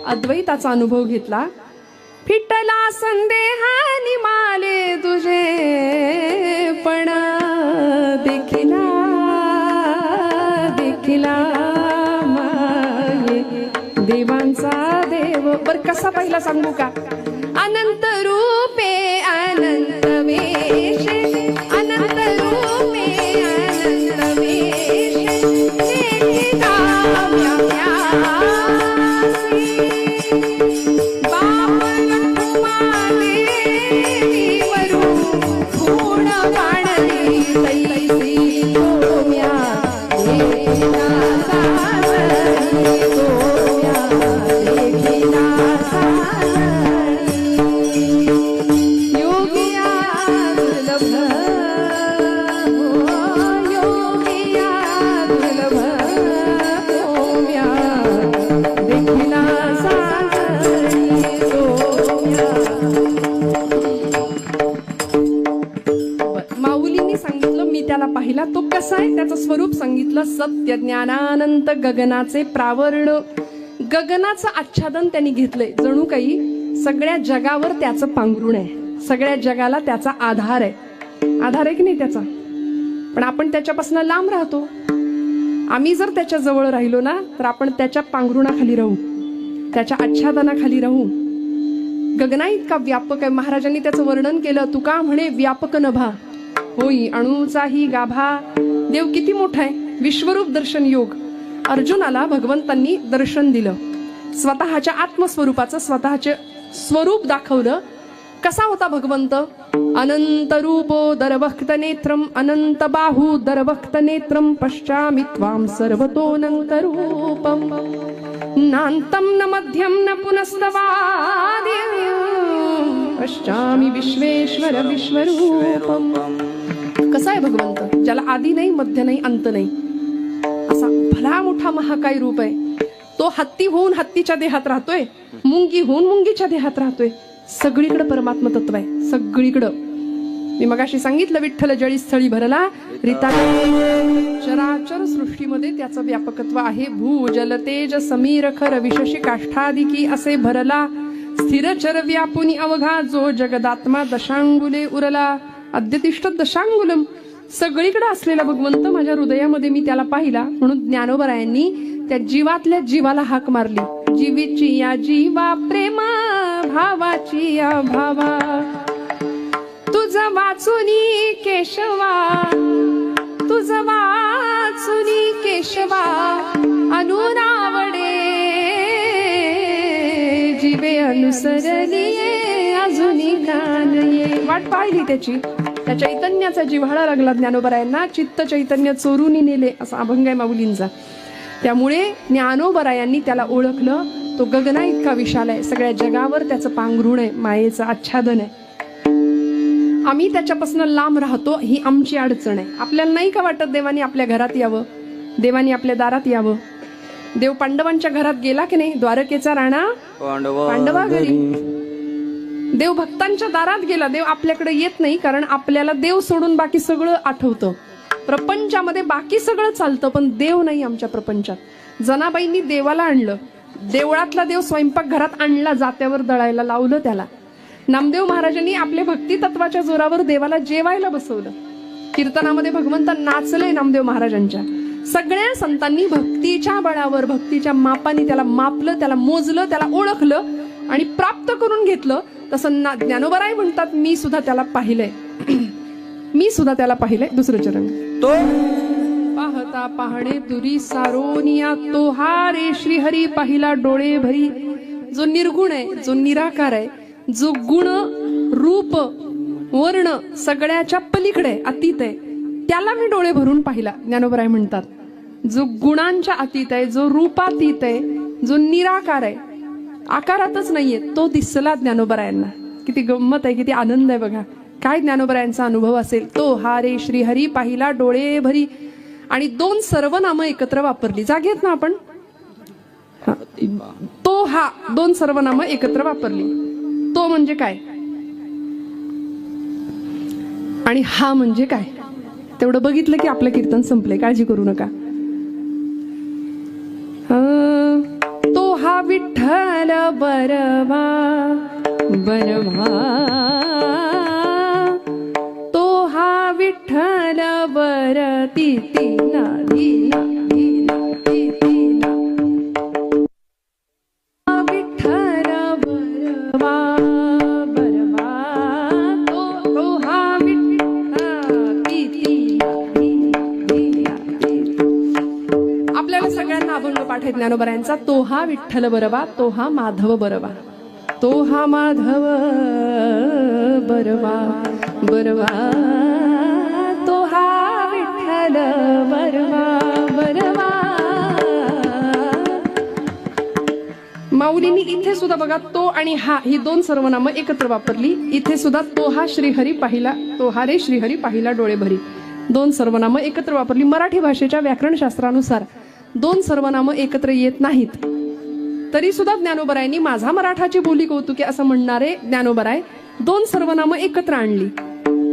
अद्वैताचा अनुभव घेतला. फिटला संदेहानी माले तुझे पण देखिला देखिला माये देवांचा देव. बर कसा पहिला सांगू का? अनंत रूपे अनंत वेशे अनंत रूपे अनंत वेशे देखिला व्याप्यासी बाप लक्ष्मादेवी वरू गुण वाणली तैसी गोम्या देखिला सासरी गोम्या देखिला सासरी योगिया दुर्लभ योगिया दुर्लभ गोम्या देखिला सासरी गोम्या. माऊलींनी सांगितलं मी त्याला पाहिला. तो कसा आहे त्याचं स्वरूप सांगितलं. सत्य ज्ञानानंत गगनाचे प्रावरण. गगनाचं आच्छादन त्यांनी घेतलंय. जणू काही सगळ्या जगावर त्याचं पांघरुण आहे. सगळ्या जगाला त्याचा आधार आहे. आधार आहे की नाही त्याचा? पण आपण त्याच्यापासून लांब राहतो. आम्ही जर त्याच्या जवळ राहिलो ना तर आपण त्याच्या पांघरुणाखाली राहू, त्याच्या आच्छादनाखाली राहू. गगना इतका व्यापक आहे. महाराजांनी त्याचं वर्णन केलं. तुका म्हणे व्यापक नभा होई अणुचाही गाभा. देव किती मोठा आहे. विश्वरूप दर्शन योग. अर्जुनाला भगवंतांनी दर्शन दिलं. स्वतःच्या आत्मस्वरूपाचं स्वतःचे स्वरूप दाखवलं. कसा होता भगवंत? अनंत रूपो दरभक्त नेत्रम अनंत बाहू दरभक्त नेत्रम पश्चामि त्वां सर्वतोऽनंत रूपम नान्तं न मध्यम न पुनस्तवाद्यं पश्चामि विश्वेश्वर विश्वरूपम. कसा आहे भगवंत? ज्याला आदी नाही, मध्य नाही, अंत नाही. असा भला मोठा महाकाय रूप आहे. तो हत्ती होऊन हत्तीच्या देहात राहतोय, मुंगी होऊन मुंगीच्या देहात राहतोय. सगळीकडे परमात्मा तत्व आहे. सगळीकडं. मी मगाशी सांगितलं विठ्ठल जळी स्थळी भरला रीता. चराचर सृष्टीमध्ये त्याचं व्यापकत्व आहे. भू जल तेज समीर खर विशशी काष्ठादिकी असे भरला. स्थिर चर व्यापुनी अवघा जो जगदात्मा दशांगुले उरला. अद्यतिष्ठ दशांगुलम. सगळीकडे असलेला भगवंत माझ्या हृदयामध्ये मी त्याला पाहिला. म्हणून ज्ञानोबरायांनी त्या जीवातल्या जीवाला हाक मारली. जीवीची या जीवा प्रेमा भावाची या भावा तुझ वाचुनी केशवा तुझ वाचुनी केशवा अनुरावडे जीवे अनुसरलीये अजूनी कानये. वाट पाहिली त्याची. त्या चैतन्याचा जिव्हाळा लागला ज्ञानोबरायांना. चित्त चैतन्य चोरून नेले असा अभंग आहे माऊलींचा. त्यामुळे ज्ञानोबरायांनी त्याला ओळखलं. तो गगना इतका विशाल आहे. सगळ्या जगावर त्याचं पांघरुण आहे, मायेचं आच्छादन आहे. आम्ही त्याच्यापासून लांब राहतो. ही आमची अडचण आहे. आपल्याला नाही का वाटत देवानी आपल्या घरात यावं, देवानी आपल्या दारात यावं? देव पांडवांच्या घरात गेला की नाही? द्वारकेचा राणा पांडवा घरी. देव भक्तांच्या दारात गेला. देव आपल्याकडे येत नाही कारण आपल्याला देव सोडून बाकी सगळं आठवतं. प्रपंचामध्ये बाकी सगळं चालतं पण देव नाही आमच्या प्रपंचात. जनाबाईंनी देवाला आणलं. देवळातला देव स्वयंपाक घरात आणला. जात्यावर दळायला लावलं त्याला. नामदेव महाराजांनी आपल्या भक्ती तत्वाच्या जोरावर देवाला जेवायला बसवलं. कीर्तनामध्ये भगवंत नाचले नामदेव महाराजांच्या. सगळ्या संतांनी भक्तीच्या बळावर भक्तीच्या मापाने त्याला मापलं, त्याला मोजलं, त्याला ओळखलं आणि प्राप्त करून घेतलं. तसं ज्ञानोबराय म्हणतात मी सुद्धा त्याला पाहिलंय. मी सुद्धा त्याला पाहिलंय. दुसरं चरण. तो पाहता पाहणे दुरी सारोनिया तो हा रे श्रीहरी पाहिला डोळे भरी. जो निर्गुण आहे, जो निराकार आहे, जो गुण रूप वर्ण सगळ्याच्या पलीकडे अतीत आहे, त्याला मी डोळे भरून पाहिला. ज्ञानोबराय म्हणतात जो गुणांच्या अतीत आहे, जो रूपातीत आहे, जो निराकार आहे, आकारातच नाहीये, तो दिसला ज्ञानोबरायांना. किती गंमत आहे, किती आनंद आहे बघा. काय ज्ञानोबरायांचा अनुभव असेल. तो हा रे श्रीहरी पाहिला डोळे भरी. आणि दोन सर्वनामं एकत्र वापरली. जागेत ना आपण? तो हा दोन सर्वनामं एकत्र वापरली. तो म्हणजे काय आणि हा म्हणजे काय तेवढं बघितलं की आपलं कीर्तन संपलंय. काळजी करू नका. तो हा विठ्ठल बरवा बरवा तो हा विठ्ठल बर तिला दिला दिला दिला विठ्ठल बरवा बरवा तो हा विठ्ठल तिला दिला दिला. आपल्याला सगळ्यांना अभंग पाठ आहे ज्ञानोबरायांचा. तो हा विठ्ठल बरवा तो हा माधव बरवा तो हा माधव बरवा बरवा तो हा विठ्ठल बरवा बरवा. माऊलींनी इथे सुद्धा बघा तो आणि हा ही दोन सर्वनामं एकत्र वापरली. इथे सुद्धा तो हा श्रीहरी पाहिला तो हा रे श्रीहरी पाहिला डोळे भरी दोन सर्वनामं एकत्र वापरली. मराठी भाषेच्या व्याकरणशास्त्रानुसार दोन सर्वनामं एकत्र येत नाहीत. तरी सुद्धा ज्ञानोबरायांनी माझा मराठाची बोली कौतुके असं म्हणणारे ज्ञानोबराय दोन सर्वनामं एकत्र आणली.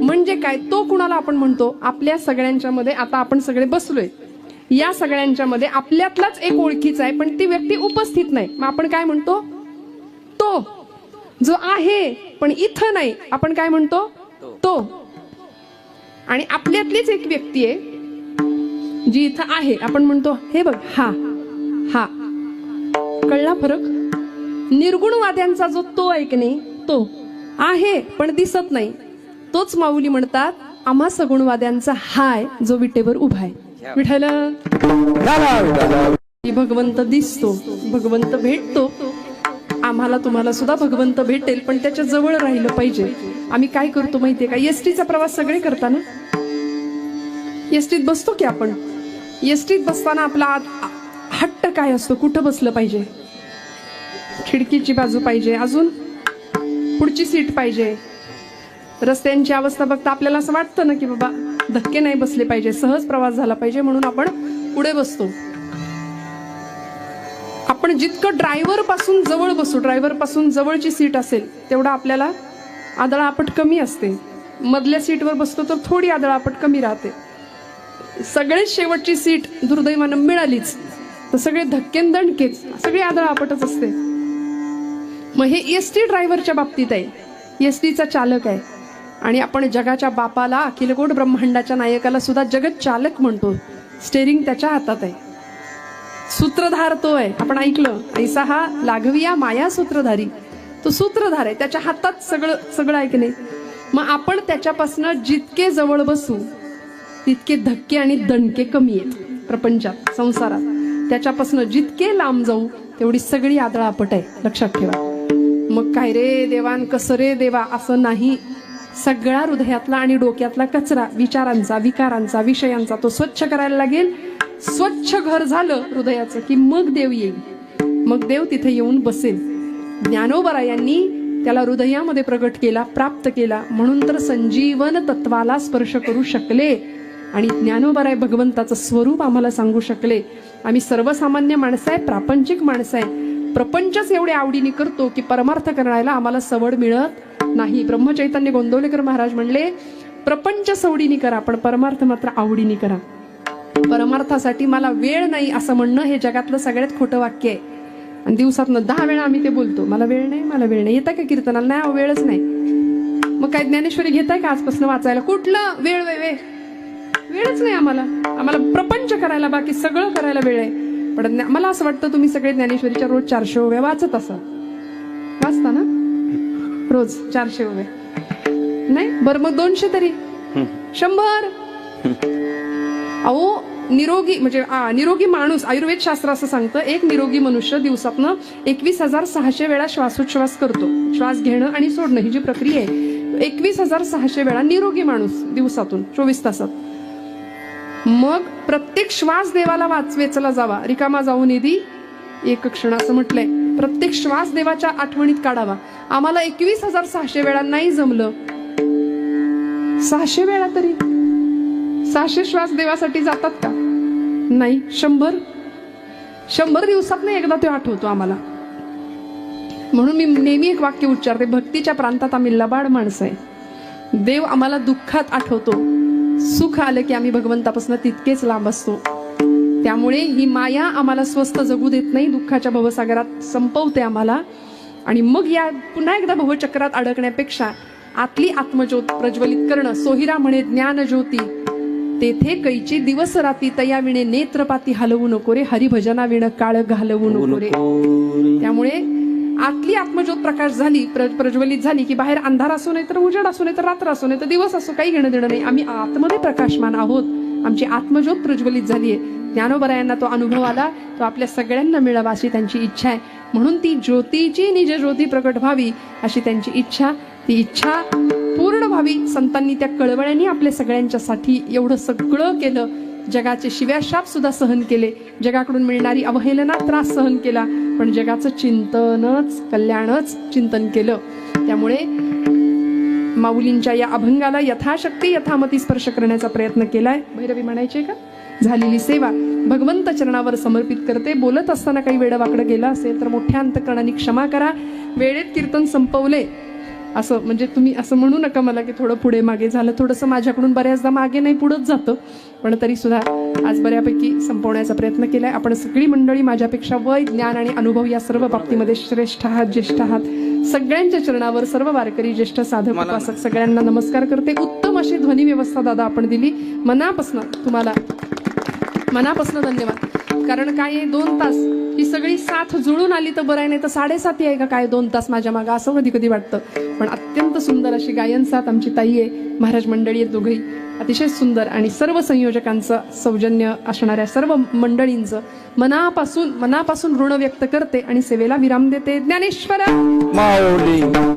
म्हणजे काय, तो कुणाला आपण म्हणतो, आपल्या सगळ्यांच्या मध्ये आता आपण सगळे बसलोय या सगळ्यांच्या मध्ये आपल्यातलाच एक ओळखीचा आहे पण ती व्यक्ती उपस्थित नाही. मग आपण काय म्हणतो, तो जो आहे पण इथं नाही आपण काय म्हणतो, तो. आणि आपल्यातलीच एक व्यक्ती आहे जी इथं आहे आपण म्हणतो हे बघ हा हा. कळला फरक. निर्गुणवाद्यांचा जो तो आहे की नाही तो आहे पण दिसत नाही तोच माऊली म्हणतात आम्हा सगुणवाद्यांचा हाय जो विटेवर उभा आहे. विठ्ठल भगवंत दिसतो भगवंत भेटतो. आम्हाला तुम्हाला सुद्धा भगवंत भेटेल पण त्याच्या जवळ राहिलं पाहिजे. आम्ही काय करतो माहितीये का, एसटीचा प्रवास सगळे करताना एसटीत बसतो की आपण. एसटीत बसताना आपला हट्ट काय असतो, कुठं बसलं पाहिजे, खिडकीची बाजू पाहिजे, अजून पुढची सीट पाहिजे. रस्त्यांची अवस्था बघता आपल्याला असं वाटतं ना की बाबा धक्के नाही बसले पाहिजे, सहज प्रवास झाला पाहिजे म्हणून आपण पुढे बसतो. आपण जितकं ड्रायव्हर पासून जवळ बसू, ड्रायव्हर पासून जवळची सीट असेल तेवढा आपल्याला आदळापट कमी असते. मधल्या सीटवर बसतो तर थोडी आदळापट कमी राहते. सगळेच शेवटची सीट दुर्दैवानं मिळालीच तर सगळे धक्केंदणकेच, सगळी आदळापटच असते. मग हे एसटी ड्रायव्हरच्या बाबतीत आहे. एसटीचा चालक आहे आणि आपण जगाच्या बापाला अखिलकोट ब्रह्मांडाच्या नायकाला सुद्धा जगत चालक म्हणतो. स्टेरिंग त्याच्या हातात आहे, सूत्रधार तो आहे. आपण ऐकलं ऐसा हा लाघविया माया सूत्रधारी, तो सूत्रधार आहे, त्याच्या हातात सगळं सगळं आहे की नाही. मग आपण त्याच्यापासून जितके जवळ बसू तितके धक्के आणि दणके कमी आहेत प्रपंचात संसारात. त्याच्यापासून जितके लांब जाऊ तेवढी सगळी आदळापट आहे, लक्षात ठेवा. मग काय रे देवान कसं रे देवा असं नाही. सगळा हृदयातला आणि डोक्यातला कचरा विचारांचा विकारांचा विषयांचा तो स्वच्छ करायला लागेल. स्वच्छ घर झालं हृदयाचं की मग देव येईल, मग देव तिथे येऊन बसेल. ज्ञानोबरायांनी त्याला हृदयामध्ये प्रगट केला, प्राप्त केला, म्हणून तर संजीवन तत्वाला स्पर्श करू शकले आणि ज्ञानोबराय भगवंताचं स्वरूप आम्हाला सांगू शकले. आम्ही सर्वसामान्य माणसं आहे, प्रापंचिक माणसं आहे, प्रपंचच एवढे आवडीने करतो की परमार्थ करायला आम्हाला सवड मिळत नाही. ब्रह्मचैतन्य गोंदवलेकर महाराज म्हणले प्रपंच सवडीने करा पण परमार्थ मात्र आवडीने करा. परमार्थासाठी मला वेळ नाही असं म्हणणं हे जगातलं सगळ्यात खोटं वाक्य आहे. आणि दिवसातनं 10 वेळा आम्ही ते बोलतो, मला वेळ नाही मला वेळ नाही. येताय का कीर्तनाला? नाही, वेळच नाही. मग काय ज्ञानेश्वरी घेताय का आजपासून वाचायला? कुठलं वेळ वेळच नाही आम्हाला. आम्हाला प्रपंच करायला बाकी सगळं करायला वेळ आहे. पण मला असं वाटतं तुम्ही सगळे ज्ञानेश्वरीच्या रोज 400 ओव्या वाचत असाल. वाचता ना रोज 400 ओव्या? नाही बरं मग 200 तरी 100. अहो निरोगी म्हणजे निरोगी माणूस, आयुर्वेद शास्त्र असं सांगतं एक निरोगी मनुष्य दिवसातनं 21,600 वेळा श्वासोच्छ्वास करतो. श्वास घेणं आणि सोडणं ही जी प्रक्रिया आहे 21,600 वेळा निरोगी माणूस दिवसातून 24 तासात. मग प्रत्येक श्वास देवाला वेचला जावा, रिकामा जाऊ निधी एक क्षण असं म्हटलंय. प्रत्येक श्वास देवाच्या आठवणीत काढावा. आम्हाला 21,600 वेळा नाही जमलं, 600 वेळा तरी 600 श्वास देवासाठी जातात का? नाही. 100 दिवसात नाही एकदा तो आठवतो आम्हाला. म्हणून मी नेहमी एक वाक्य उच्चारते, भक्तीच्या प्रांतात आम्ही लबाड माणसं आहे. देव आम्हाला दुःखात आठवतो, सुख आलं की आम्ही भगवंतापासून तितकेच लांब असतो. त्यामुळे ही माया आम्हाला स्वस्थ जगू देत नाही, दुःखाच्या भवसागरात संपवते आम्हाला. आणि मग या पुन्हा एकदा भवचक्रात अडकण्यापेक्षा आतली आत्मज्योत प्रज्वलित करणं. सोहिरा म्हणे ज्ञान ज्योती तेथे कैची दिवस राती, तया विणे नेत्रपाती हलवू नको रे, हरिभजना विण काळ घालवू नको रे. त्यामुळे आतली आत्मज्योत प्रकाश झाली, प्रज्वलित झाली की बाहेर अंधार असो नाही तर उजेड असो नाही तर रात्र असो नाही तर दिवस असो, काही घेणं देणं नाही. आम्ही आतमध्ये प्रकाशमान आहोत, आमची आत्मज्योत प्रज्वलित झाली आहे. ज्ञानोबरायांना तो अनुभव आला, तो आपल्या सगळ्यांना मिळावा अशी त्यांची इच्छा आहे. म्हणून ती ज्योतीची निज ज्योती प्रकट व्हावी अशी त्यांची इच्छा. ती इच्छा पूर्ण व्हावी. संतांनी त्या कळवळ्यांनी आपल्या सगळ्यांच्यासाठी एवढं सगळं केलं. जगाचे शिव्याशाप सुद्धा सहन केले, जगाकडून मिळणारी अवहेलना त्रास सहन केला, पण जगाचं चिंतनच कल्याणच चिंतन केलं. त्यामुळे माऊलींच्या या अभंगाला यथाशक्ती यथामती स्पर्श करण्याचा प्रयत्न केलाय. भैरवी म्हणायचे का, झालेली सेवा भगवंत चरणावर समर्पित करते. बोलत असताना काही वेडवाकडं गेलं असेल तर मोठ्या अंतकरणाने क्षमा करा. वेळेत कीर्तन संपवले असं म्हणजे तुम्ही असं म्हणू नका मला की थोडं पुढे मागे झालं. थोडंसं माझ्याकडून बऱ्याचदा मागे नाही पुढंच जातं, पण तरी सुद्धा आज बऱ्यापैकी संपवण्याचा प्रयत्न केलाय. आपण सगळी मंडळी माझ्यापेक्षा वय ज्ञान आणि अनुभव या सर्व बाबतीमध्ये श्रेष्ठ आहात, ज्येष्ठ आहात. सगळ्यांच्या चरणावर सर्व वारकरी ज्येष्ठ साधक उपासक सगळ्यांना नमस्कार करते. उत्तम अशी ध्वनी व्यवस्था दादा आपण दिली. मनापासून तुम्हाला मनापासून धन्यवाद. कारण काय 2 तास ही सगळी साथ जुळून आली तर बरं आहे, नाही तर 7:30 आहे का काय 2 तास माझ्या मागं, असं कधी कधी वाटतं. पण अत्यंत सुंदर अशी गायन साथ आमची ताई आहे, महाराज मंडळी आहेत दोघंही अतिशय सुंदर. आणि सर्व संयोजकांचं सौजन्य असणाऱ्या सर्व मंडळींचं मनापासून ऋण व्यक्त करते आणि सेवेला विराम देते. ज्ञानेश्वर माऊली.